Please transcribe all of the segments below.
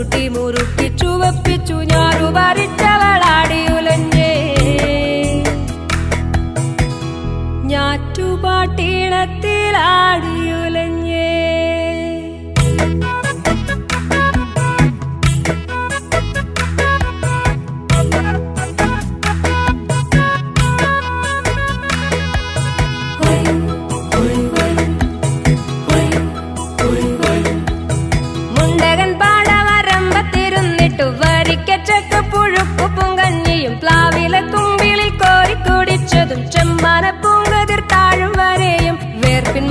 കൂട്ടി മുറുക്കി ചുവപ്പിച്ചു ഞാറു പറിച്ചവളാടിയുലഞ്ഞേ ഞാറ്റുപാട്ടീണത്തിലാടിയുലഞ്ഞേ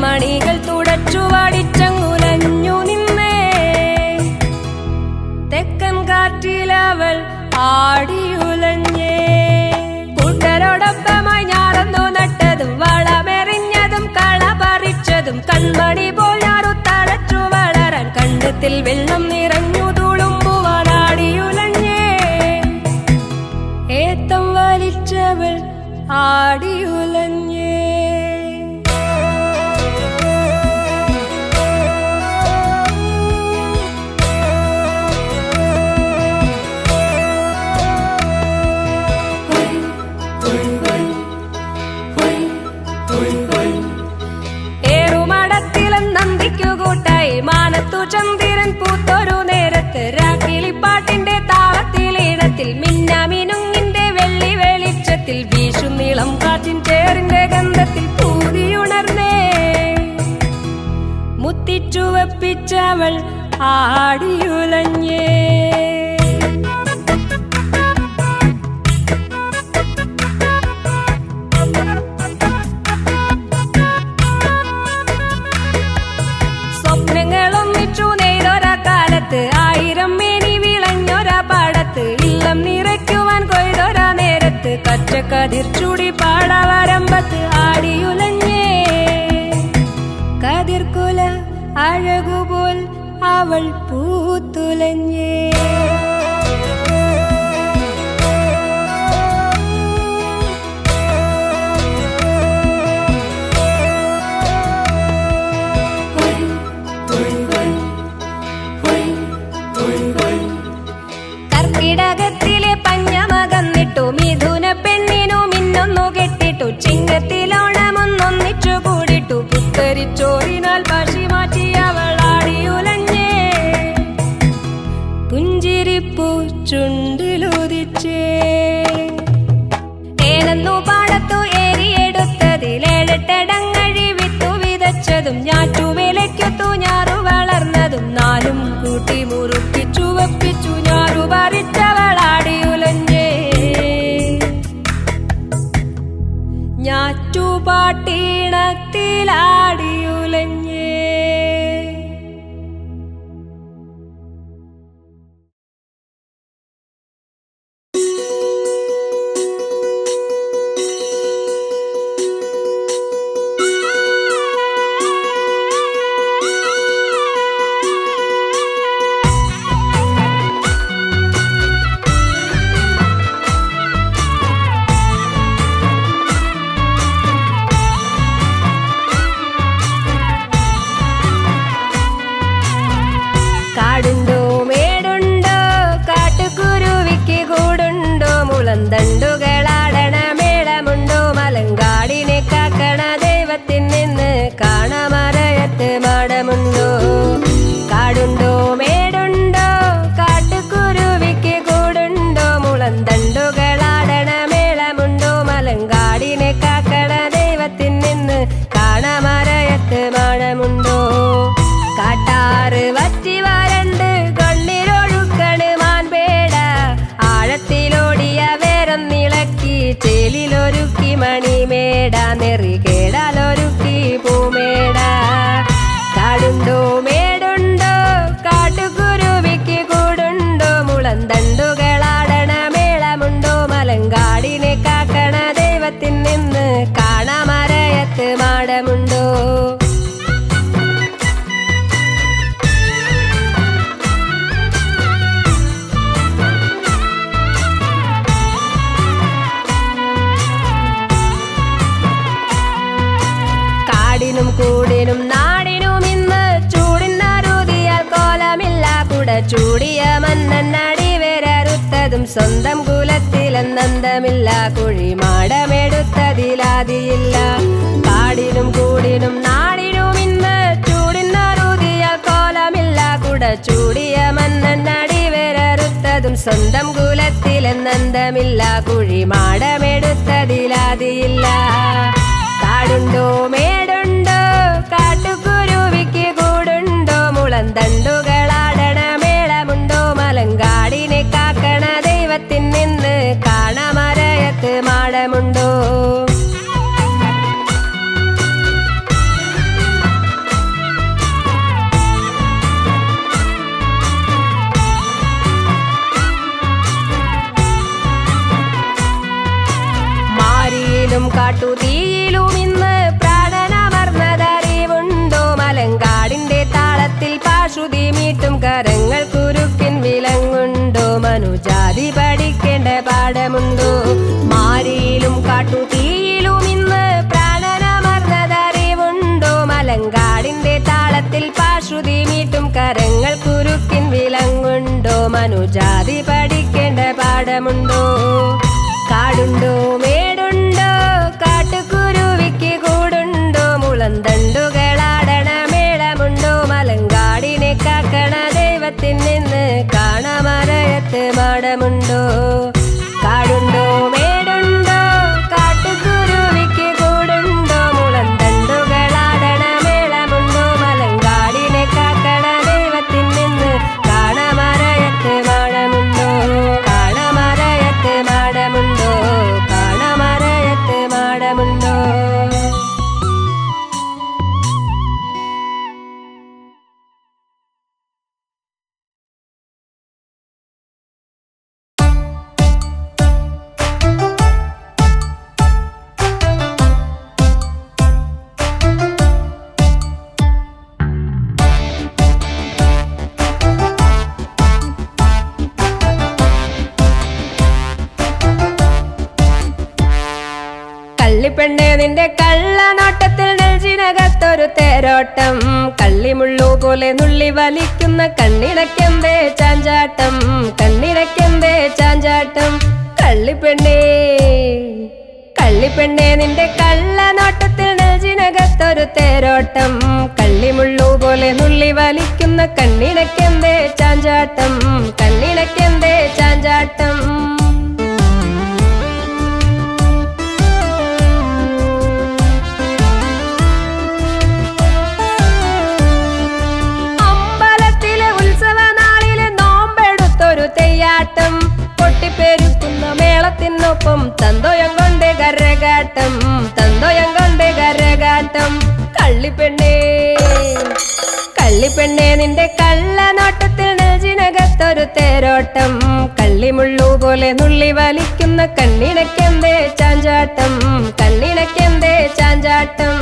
മണികൾ തുടച്ചു വാടിച്ചങ്ങുലഞ്ഞു നിന്നേ തെക്കൻ കാറ്റിലവൾ ആടിയുലഞ്ഞേ കൂട്ടരോടൊപ്പമായി ഞാറന്നു നട്ടതും വളമെറിഞ്ഞതും കള പറിച്ചതും കൺമണി പോൽ ഞാറു തളച്ചു വളരാൻ കണ്ടത്തിൽ വെള്ളം നിറഞ്ഞു തുളുമ്പുവാനാടിയുലഞ്ഞേ ഏത്തം വലിച്ചവൾ ആടിയുലഞ്ഞേ ചന്ദ്രൻ പൂത്തൊരു നേരത്ത് രാക്കിളിപ്പാട്ടിന്റെ താളത്തിലീണത്തിൽ മിന്നാമിനുങ്ങിന്റെ വെള്ളി വെളിച്ചത്തിൽ വീശും നീളം കാറ്റിൻ ചേറിന്റെ ഗന്ധത്തിൽ പൂതിയുണർന്നേ മുത്തിച്ചുവപ്പിച്ചവൾ ആടിയുലഞ്ഞേ ആയിരം മേനി വിളഞ്ഞൊരാ പാടത്ത് ഇല്ലം നിറയ്ക്കുവാൻ കൊയ്തൊരാ നേരത്ത് കച്ചക്കതിർ ചൂടി പാടവരമ്പത്ത് ആടിയുലഞ്ഞേ കതിർക്കുല അഴകുപോൽ അവൾ പൂത്തുലഞ്ഞേ കർക്കിടകത്തിലെ പഞ്ഞമകന്നിട്ടു മിഥുന പെണ്ണിനു മിന്നൊന്നു കെട്ടിട്ടു ചിങ്ങത്തിലോണമൊന്നൊന്നിച്ചു കൂടിട്ടു പുത്തരിച്ചോറിനാൽ പശി മാറ്റി അവളാടിയുലഞ്ഞേ പുഞ്ചിരിപ്പൂ ചുണ്ടിലുദിച്ചേ ഏനെന്നു പാടത്തു ഏരിയെടുത്തതിലേഴെട്ടടങ്ങഴി വിത്തു വിതച്ചതും ഞാറ്റുവേലയ്ക്കൊത്തു ഞാറു വളർന്നതും നാലും കൂട്ടി മുറുക്കി ചുവപ്പിച്ചു ഞാറു പറിച്ചവളാടിയുലഞ്ഞേ ഞാറ്റുപാട്ടീണത്തിലാടിയുലഞ്ഞേ കുട ചൂടിയ മന്നടി വേരറുത്തതും സ്വന്തം കുലത്തിലെന്നന്തമില്ല കുഴിമാടമെടുത്തതിലാതിയില്ല കാടിനും കൂടിനും നാടിനും ഇന്ന് ചൂടിനറുതിയ കോലമില്ല കുട ചൂടിയ മന്നടി വേരറുത്തതും സ്വന്തം കുലത്തിലെന്നന്തമില്ല കുഴിമാടമെടുത്തതിലാതിയില്ല കാടുണ്ടോ മേടുണ്ടോ കാട്ടുകുരുവിക്ക് കൂടുണ്ടോ മുളന്തണ്ടുകളാടണ മേളമുണ്ടോ മലങ്കാടിനെ കാക്കണ ദൈവത്തിൻ നിന്ന് കാണമരയത്ത് മാടമുണ്ടോ മാരിയിലും കാട്ടുതീയിലും ഇന്ന് പ്രാണനമർന്നതറിവുണ്ടോ മലങ്കാടിന്റെ താളത്തിൽ പാശുതി മീട്ടും കരങ്ങൾ കുരുക്കിൻ വിലങ്ങുണ്ടോ മനുജാതി പഠിക്കേണ്ട പാഠമുണ്ടോ മാരിയിലും കാട്ടുതീയിലും ഇന്ന് പ്രാണനമർന്നതറിവുണ്ടോ മലങ്കാടിന്റെ താളത്തിൽ പാശുതി മീട്ടും കരങ്ങൾ കുരുക്കിൻ വിലങ്ങുണ്ടോ മനുജാതി പഠിക്കേണ്ട പാഠമുണ്ടോ കാടുണ്ടോ മേടുണ്ടോ കാട്ടുകുരുവിക്ക് കൂടുണ്ടോ മുളന്തണ്ടുകളാടണ മേളമുണ്ടോ മലങ്കാടിനെ കാക്കണ ദൈവത്തിൻ നിന്ന് കാണമരയത്ത് മാടമുണ്ടോ കാടുണ്ടോ മേടുണ്ടോ കാട്ടുകുരുവിക്ക് കൂടുണ്ടോ മുളന്തണ്ടുകളാടണ മേളമുണ്ടോ മലങ്കാടിനെ കാക്കണ ദൈവത്തിൻ നിന്ന് കാണമരയത്ത് മാടമുണ്ടോ കാണമരയത്ത് മാടമുണ്ടോ കാണമരയത്ത് മാടമുണ്ടോ കള്ളിപ്പെണ്ണേ നിന്റെ കള്ളനോട്ടത്തിൽ നെഞ്ചിനകത്തൊരു തേരോട്ടം കള്ളിമുള്ളു പോലെ നുള്ളി വലിക്കുന്ന കണ്ണിണക്കെന്തേ ചാഞ്ചാട്ടം കണ്ണിണക്കെന്തേ ചാഞ്ചാട്ടം കള്ളിപ്പെണ്ണേ കള്ളിപ്പെണ്ണേ നിന്റെ കള്ളനോട്ടത്തിൽ നെഞ്ചിനകത്തൊരു തേരോട്ടം കള്ളിമുള്ളു പോലെ നുള്ളി വലിക്കുന്ന കണ്ണിണക്കെന്തേ ചാഞ്ചാട്ടം കണ്ണിണക്കെന്തേ ചാഞ്ചാട്ടം തെയ്യാട്ടം പൊട്ടിപ്പെരുക്കുന്ന മേളത്തിനൊപ്പം തന്തോയം കൊണ്ട് കരകാട്ടം തന്തോയം കൊണ്ട് കരകാട്ടം കള്ളിപ്പെണ്ണേ കള്ളിപ്പെണ്ണേ നിന്റെ കള്ളനോട്ടത്തിൽ നെഞ്ചിനകത്തൊരു തേരോട്ടം കള്ളിമുള്ളു പോലെ നുള്ളി വലിക്കുന്ന കണ്ണിണക്കെന്തേ ചാഞ്ചാട്ടം കണ്ണിണക്കെന്തേ ചാഞ്ചാട്ടം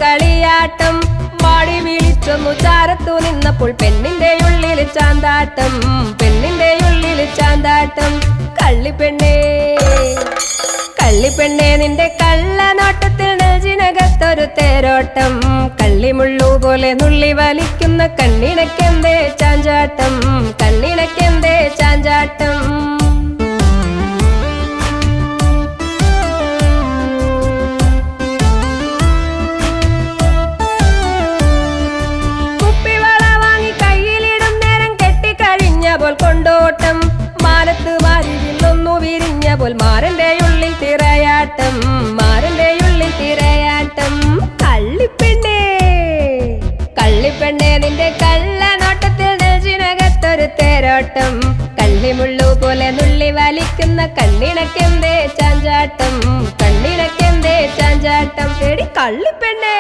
കളിയാട്ടം വാടി വിളിച്ചൊന്നു ചാരത്തു നിന്നപ്പോൾ പെണ്ണിന്റെ ഉള്ളിൽ ചാന്താട്ടം പെണ്ണിന്റെ ഉള്ളിൽ ചാന്താട്ടം കള്ളിപ്പെണ്ണേ കള്ളിപ്പെണ്ണേ നിന്റെ കള്ളനോട്ടത്തിൽ നെഞ്ചിനകത്തൊരു തേരോട്ടം കള്ളിമുള്ളു പോലെ നുള്ളി വലിക്കുന്ന കണ്ണിണക്കെന്തേ ചാഞ്ചാട്ടം കണ്ണിണക്കെന്തേ ചാഞ്ചാട്ടം കൊണ്ടോട്ടം മാനത്ത് മാരിവില്ലൊന്നു വിരിഞ്ഞ പോൽ മാരന്റെ ഉള്ളിൽ തിരയാട്ടം മാരന്റെ ഉള്ളിൽ തിരയാട്ടം കള്ളിപ്പെണ്ണേ കള്ളിപ്പെണ്ണേ നിന്റെ കള്ളനോട്ടത്തിൽ നെഞ്ചിനകത്തൊരു തേരോട്ടം കള്ളിമുള്ളു പോലെ നുള്ളി വലിക്കുന്ന കണ്ണിണക്കെന്തേ ചാഞ്ചാട്ടം കണ്ണിണക്കെന്തേ ചാഞ്ചാട്ടം എടി കള്ളിപ്പെണ്ണേ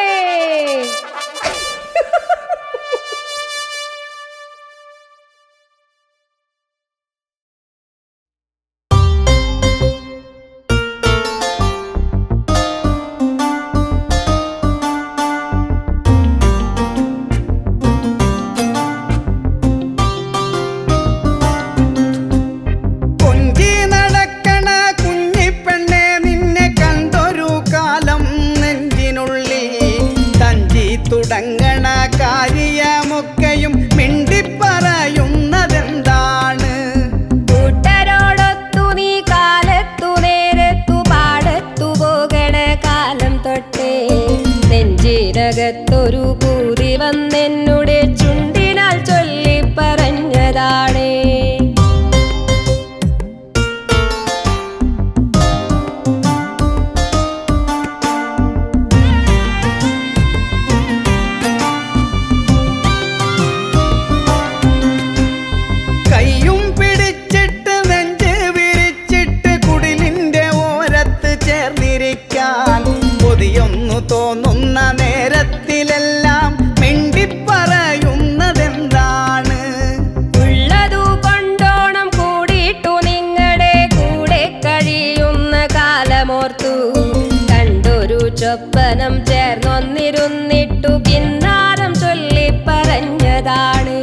ഒപ്പനം ചേർന്നൊന്നിരുന്നിട്ടു കിന്നാരം ചൊല്ലി പറഞ്ഞതാണ്.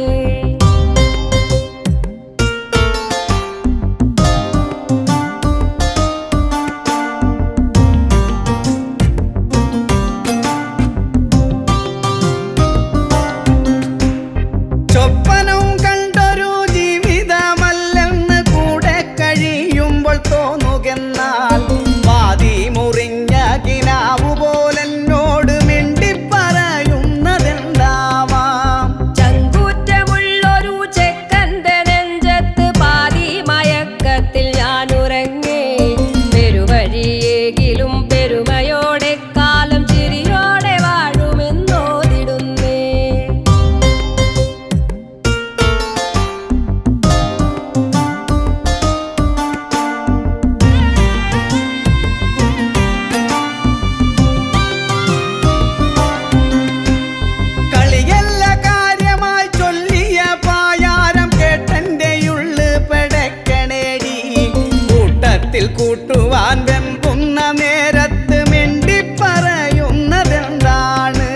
കൂട്ടുവാൻ വെമ്പുന്ന നേരത്ത് മിണ്ടി പറയുന്നതെന്താണ്?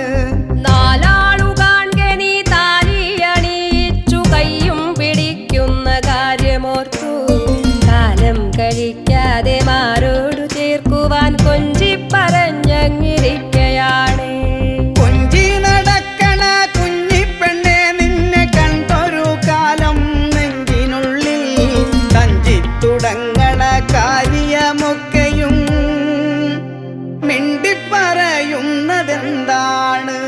നാലാളു കാൺകെ നീ താലിയണിയിച്ചു കയ്യും പിടിക്കുന്ന കാര്യമോർത്തു കാലം കഴിക്കാതെ മാരോടു ചേർക്കുവാൻ കൊഞ്ചി പറഞ്ഞങ്ങിരിക്കയാണ്. കൊഞ്ചി നടക്കണ കുഞ്ഞിപ്പെണ്ണെ നിന്നെ കണ്ടൊരു കാലം നെഞ്ചിനുള്ളിൽ തഞ്ചിത്തുടങ്ങണ കാര്യമൊക്കെയും മിണ്ടിപ്പറയുന്നതെന്താണ്?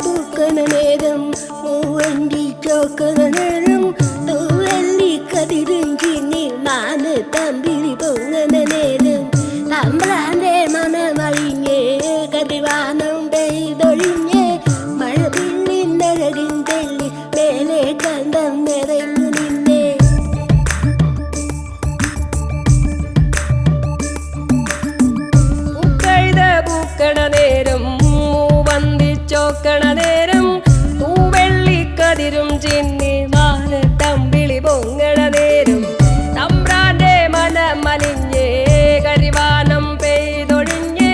പൂക്കണ നേരം മൂവണ്ടി ചോക്കണ നേരം തൂവല്ലി കതിരിഞ്ചിനി മാന തമ്പിരി പൊങ്ങണ നേരം തമ്പ്രാന്റെ മനമഴിഞ്ഞേ കതിവാനം പെയ്തൊഴിഞ്ഞേ മഴവില്ലിന്നഴകിൻ തെള്ളി മേലെ കണ്ടം നിറഞ്ഞു നിന്നെ. പൂക്കണ നേരം മൂവന്തിച്ചോക്കണ നേരം തൂവെള്ളിക്കതിരും ചിന്നി മാന തമ്പിളി പൊങ്ങണ നേരം തമ്പ്രാന്റെ മനമലിഞ്ഞേ കരിവാനം പെയ്തൊഴിഞ്ഞേ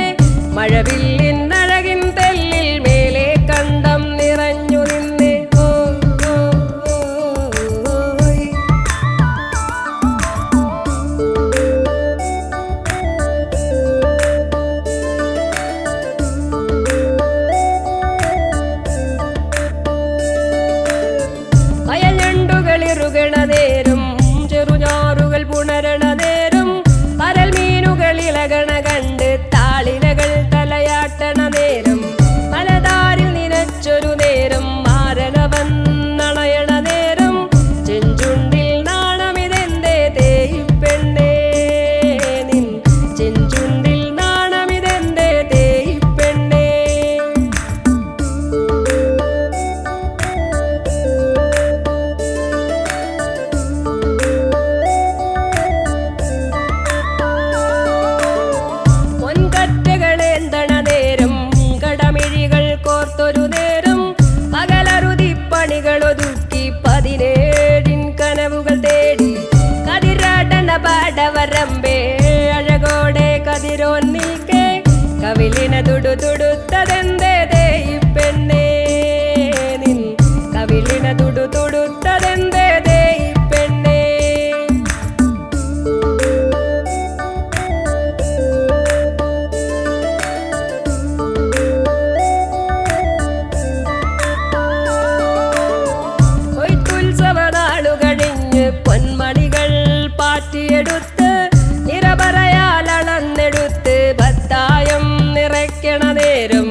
മഴവില്ലിന്നഴകിൻ തെല്ലിൽ മേലെ കണ്ടം നിറഞ്ഞു നിന്നെ. ിറുകണ നേരം ചെറുഞാറുകൾ പുണരണ നേരം പരൽ മീനുകളിളകണ കണ്ട് താളിലകൾ തലയാട്ടണ നേരം മലതാരിൽ നിനച്ചൊരു നേരം മാരണ വന്നണയണ നേരം ചെഞ്ചുണ്ടിൽ നാണമിതെന്തേ തേയിപ്പെണ്ണേ നിൻ ചെഞ്ചുണ്ടിൽ നാണമിതെന്തേ തേയിപ്പെണ്ണേ. കോർത്തൊരു നേരം പകലറുതിപ്പണികളൊതുക്കി 17 കനവുകൾ തേടി കതിരാടണ പാടവരമ്പേ അഴകോടെ കതിരോൻ നിൽക്കേ കവിലിന തുടുതുടുത്തതെന്തേ തേയിപ്പെണ്ണേ നിൻ കവിലിന തുടുതുടുത്തതെന്തേ തേയിപ്പെണ്ണേ. പൊന്മണികൾ പാറ്റിയെടുത്ത് നിറപറയാൽ അളന്നെടുത്ത് ഭത്തായം നിറയ്ക്കണ നേരം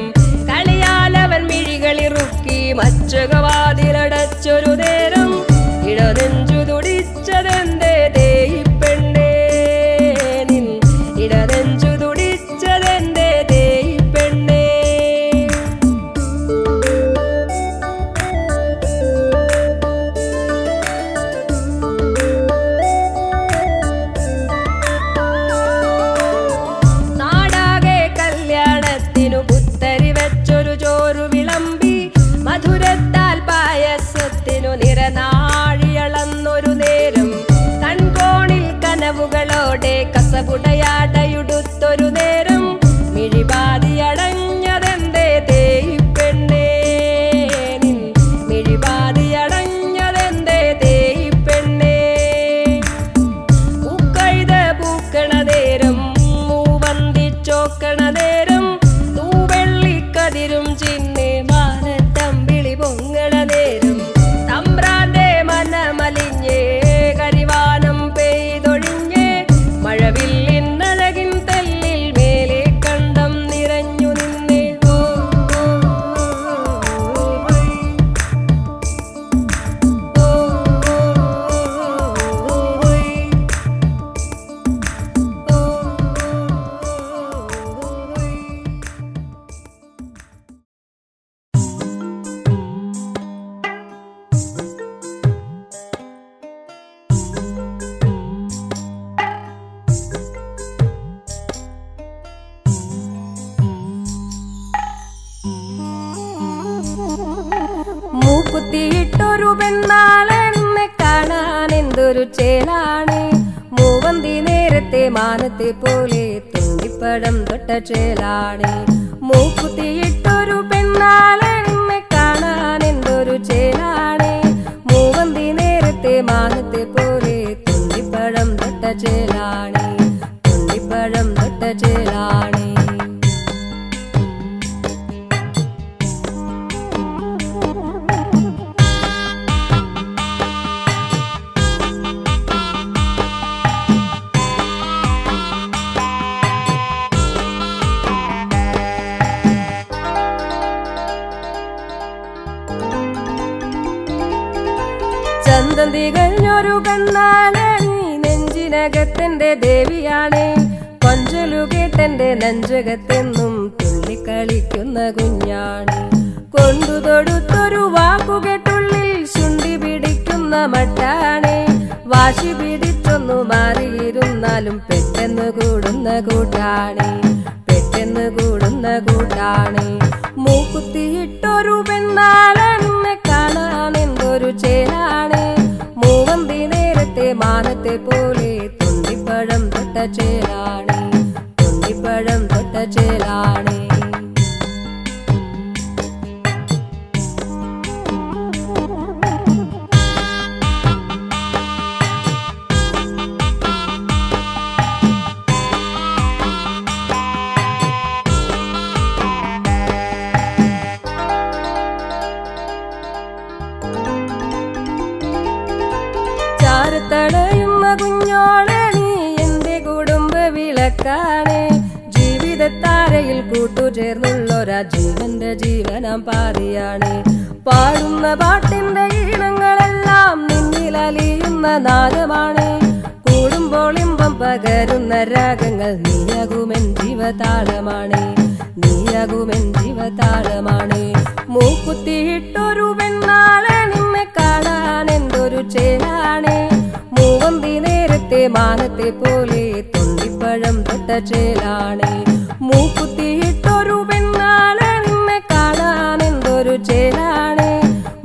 രസകുടയാടയുടുത്തൊരു നേരം മിഴിപാതിയടഞ്ഞതെന്തേ തേയിപ്പെണ്ണേ നിൻ മിഴിപാതിയടഞ്ഞതെന്തേ തേയിപ്പെണ്ണേ പൂക്കൈത പൂക്കണ നേരം മൂവന്തിച്ചോക്കണ നേരം തൂവെള്ളിക്കതിരും ചിന്നെ മാനത്തമ്പിളി പൊങ്ങണ നേരം തമ്പ്രാന്റെ മനമലിഞ്ഞേ കരിവാനം പെയ്തൊഴിഞ്ഞേ മഴവില്ലിന്നഴകിൻ തെല്ലിൽ മേലെ കണ്ടം നിറഞ്ഞു നിന്നേ മൂക്കുത്തിയിട്ടൊരു പെണ്ണാളെന്നെ കാണാൻ എന്തൊരു ചേലാണ് മൂവന്തി നേരത്തെ മാനത്തെ പോലെ തുണ്ടിപ്പഴം തൊട്ട ചേലാണ് മൂക്കുത്തിയിട്ടൊരു പെണ്ണാളെന്നെ കാണാൻ എന്തൊരു ചേലാണ് മൂവന്തി നേരത്തെ മാനത്തെ പോലെ തുണ്ടിപ്പഴം തൊട്ട ചേലാണ് തുണ്ടിപ്പഴം തൊട്ട ചേലാണ് ചന്തം തികഞ്ഞൊരു കണ്ണാണ് നെഞ്ചിനകത്തെന്റെ ദേവിയാണ് കൊഞ്ചലു കേട്ടെന്റെ നെഞ്ചകത്തെന്നും തുള്ളിക്കളിക്കുന്ന കുഞ്ഞാണ് കൊണ്ടു തൊടുത്തൊരു വാക്കുകെട്ടുള്ളിൽ ശുണ്ടി പിടിക്കുന്ന മട്ടാണ് വാശി പിടിച്ചൊന്നു മാറിയിരുന്നാലും പെട്ടെന്ന് കൂടുന്ന കൂട്ടാണ് പെട്ടെന്ന് കൂടുന്ന കൂട്ടാണ് മൂക്കുത്തിയിട്ടൊരു പെണ്ണാളെന്നെ കാണാൻ എന്തൊരു ചേലാണ് മൂവന്തി നേരത്തെ മാനത്തെ പോലെ തുണ്ടിപ്പഴം തൊട്ട ചേലാണ് തുണ്ടിപ്പഴം തൊട്ട ചേലാണ് തടയുന്ന കുഞ്ഞോളെ നീ എന്റെ കുടുംബ വിളക്കാണ് ജീവിതത്താരയിൽ കൂട്ടുചേർന്നുള്ളൊരാ ജീവന്റെ ജീവനാം പാതിയാണ് പാടുന്ന പാട്ടിന്റെ ഈണങ്ങളെല്ലാം നിന്നിലലിയുന്ന നാദമാണ് കൂടുമ്പോൾ ഇമ്പം പകരുന്ന രാഗങ്ങൾ നീയാകുമെൻ ജീവതാളമാണ് നീയാകുമെൻ ജീവതാളമാണ് മൂക്കുത്തിയിട്ടൊരു പെണ്ണാളെ നിന്നെ കാണാൻ എന്തൊരു ചേലാണ് മൂവന്തി നേരത്തെ മാനത്തെ പോലെ തുണ്ടിപ്പഴം തൊട്ട ചേലാണ് മൂക്കുത്തിയിട്ടൊരു പെണ്ണാളെ നിന്നെ കാണാൻ എന്തൊരു ചേലാണ്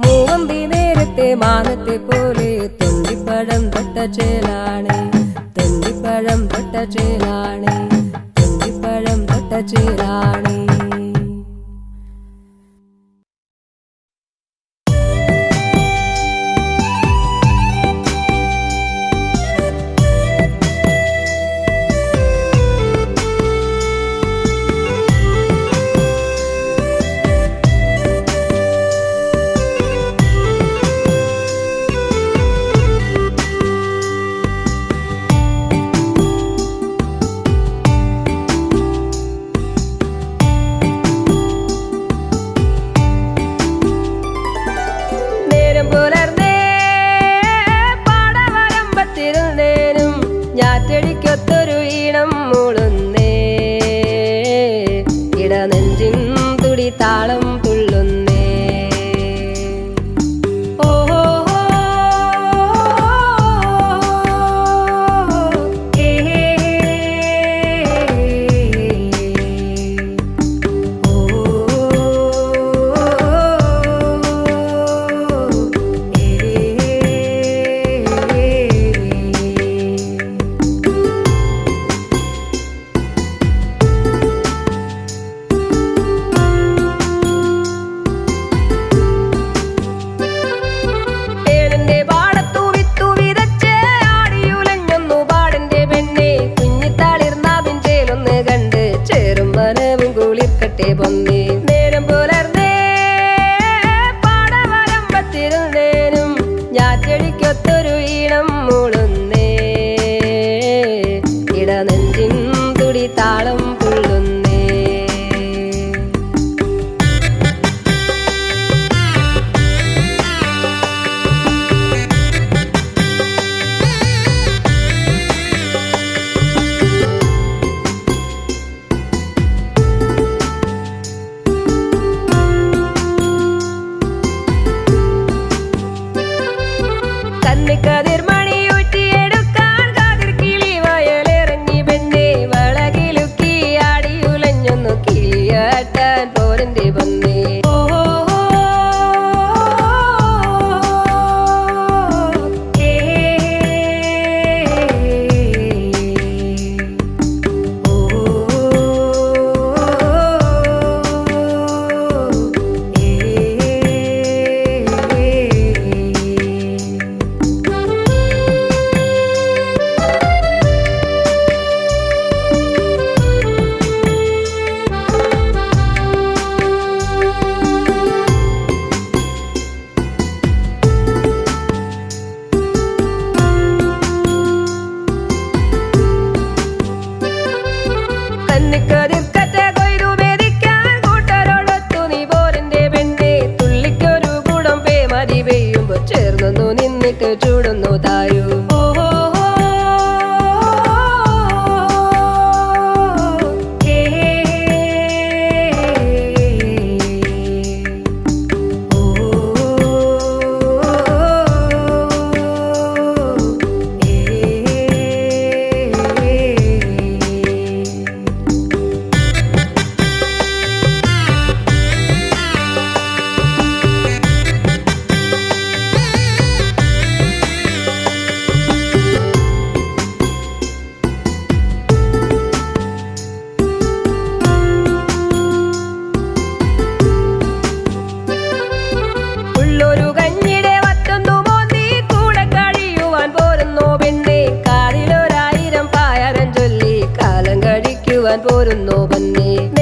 മൂവന്തി നേരത്തെ മാനത്തെ പോലെ തുണ്ടിപ്പഴം തൊട്ട ചേലാണ് തുണ്ടിപ്പഴം തൊട്ട ചേലാണ് തുണ്ടിപ്പഴം തൊട്ട ചേലാണ് പോരട്ടെ പൊന്നേ. നേരം പുലർന്നേ പാടവരമ്പത്തിരുന്നേനും ഞാറ്റടിക്കൊത്തൊരു ഈണം മൂളുന്നേ. ഇടനെഞ്ചിൻ തുടി താളം പുള്ളുന്നേ. കന്നിക്കതിർ മണിയൂറ്റിയെടുക്കാൻ കാതിർ കിളി വയലിറങ്ങി പെണ്ണെ. വളകിലുക്കി ആടിയുലഞ്ഞൊന്നു കിളിയാട്ടാൻ പോരന്റെ പൊന്നേ. കന്നിക്കതിർക്കറ്റ കൊയ്തു മെതിക്കാൻ കൂട്ടരോടൊത്തു നീ പോരന്റെ പെണ്ണെ. തുള്ളിക്കൊരു കുടം പേമതി പെയ്യുമ്പോ ചേർന്നു നിന്നിട്ട് ചൂടുന്നു തായു. ഉള്ളൊരു കഞ്ഞിടെ വറ്റൊന്നു മോന്തി കൂടെ കഴിയുവാൻ പോരുന്നു പെണ്ണെ. കാതിലൊരായിരം പായരം ചൊല്ലി കാലം കഴിക്കുവാൻ പോരുന്നു പൊന്നേ.